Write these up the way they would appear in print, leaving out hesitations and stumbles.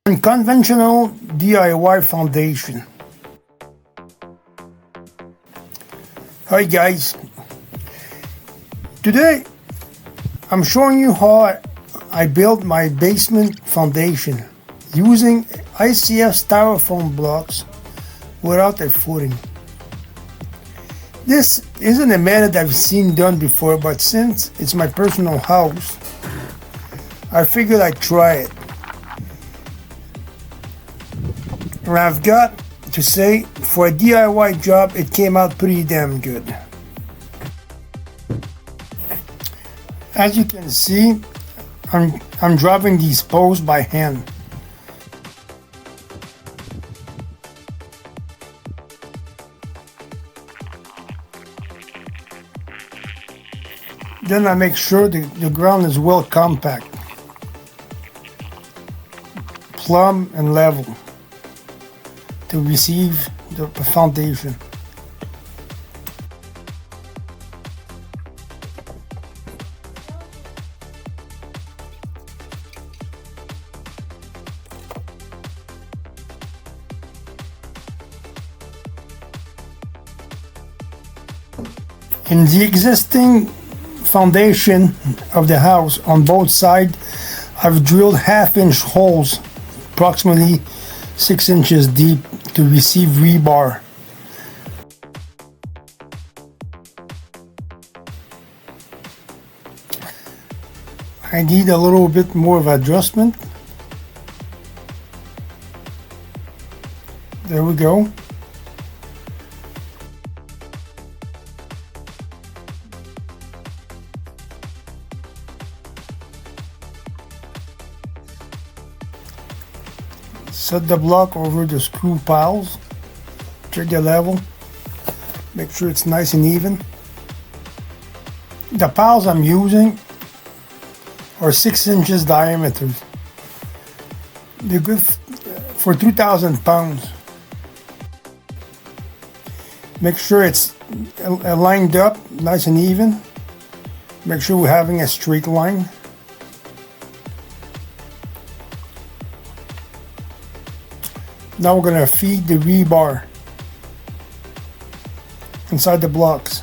Unconventional DIY foundation. Hi guys, today I'm showing you how I built my basement foundation using ICF Styrofoam blocks without a footing. This isn't a method I've seen done before, but since it's my personal house, I figured I'd try it. And I've got to say, for a DIY job, it came out pretty damn good. As you can see, I'm driving these posts by hand. Then I make sure the ground is well compact, plumb and level, to receive the foundation. In the existing foundation of the house on both sides, I've drilled half-inch holes, approximately 6 inches deep, to receive rebar. I need a little bit more of adjustment. There we go. Set the block over the screw piles, check the level, make sure it's nice and even. The piles I'm using are 6 inches diameter. They're good for 2,000 pounds. Make sure it's lined up nice and even. Make sure we're having a straight line. Now we're going to feed the rebar inside the blocks.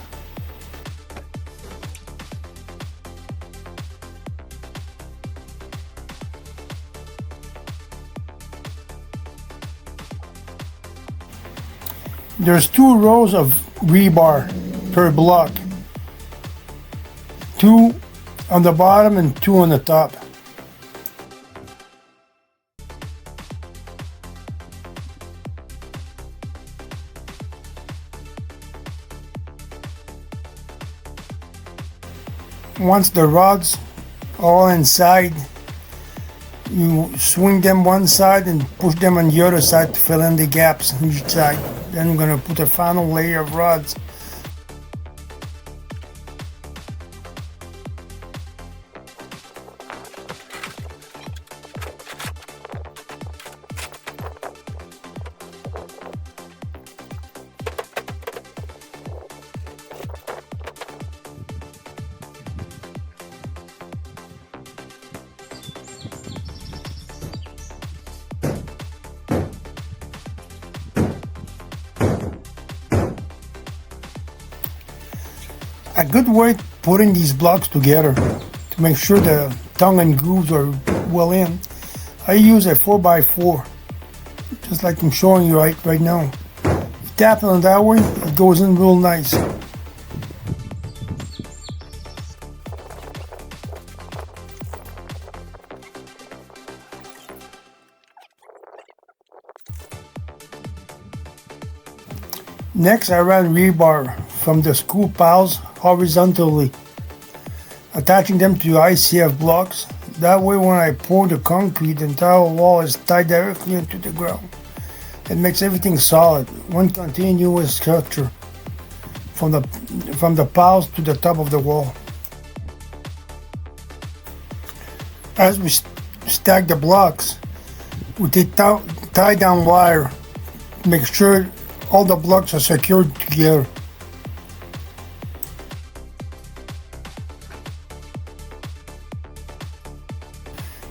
There's 2 rows of rebar per block. 2 on the bottom and 2 on the top. Once the rods are all inside, you swing them one side and push them on the other side to fill in the gaps on each side. Then I'm going to put a final layer of rods. A good way putting these blocks together to make sure the tongue and grooves are well in, I use a 4x4, just like I'm showing you right now. Tap on it that way, it goes in real nice. Next, I ran rebar from the screw piles horizontally, attaching them to ICF blocks. That way when I pour the concrete, the entire wall is tied directly into the ground. It makes everything solid, one continuous structure from the piles to the top of the wall. As we stack the blocks, we take tie down wire, make sure all the blocks are secured together.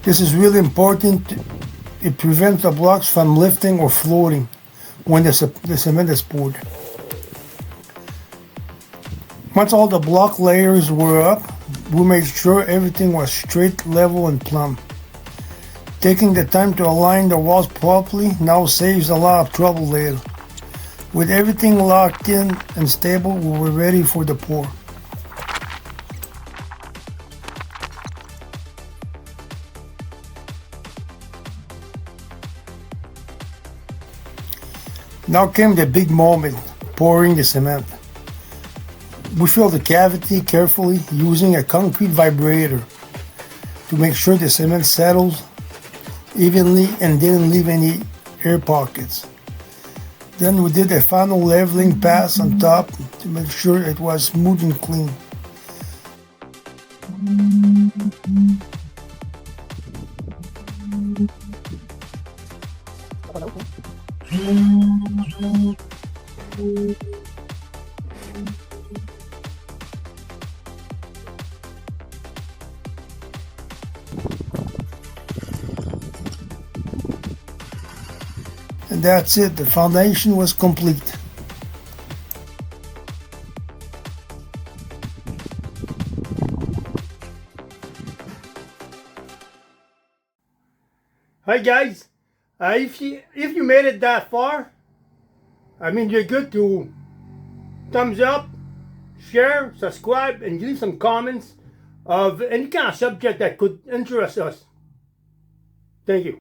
This is really important It prevents the blocks from lifting or floating when the cement is poured. Once all the block layers were up, we made sure everything was straight, level, and plumb. Taking the time to align the walls properly now saves a lot of trouble later. With everything locked in and stable, we were ready for the pour. Now came the big moment, pouring the cement. We filled the cavity carefully using a concrete vibrator to make sure the cement settles evenly and didn't leave any air pockets. Then we did a final leveling pass on top to make sure it was smooth and clean. And that's it, the foundation was complete. Hi guys, if you made it that far, you're good to thumbs up, share, subscribe, and leave some comments of any kind of subject that could interest us. Thank you.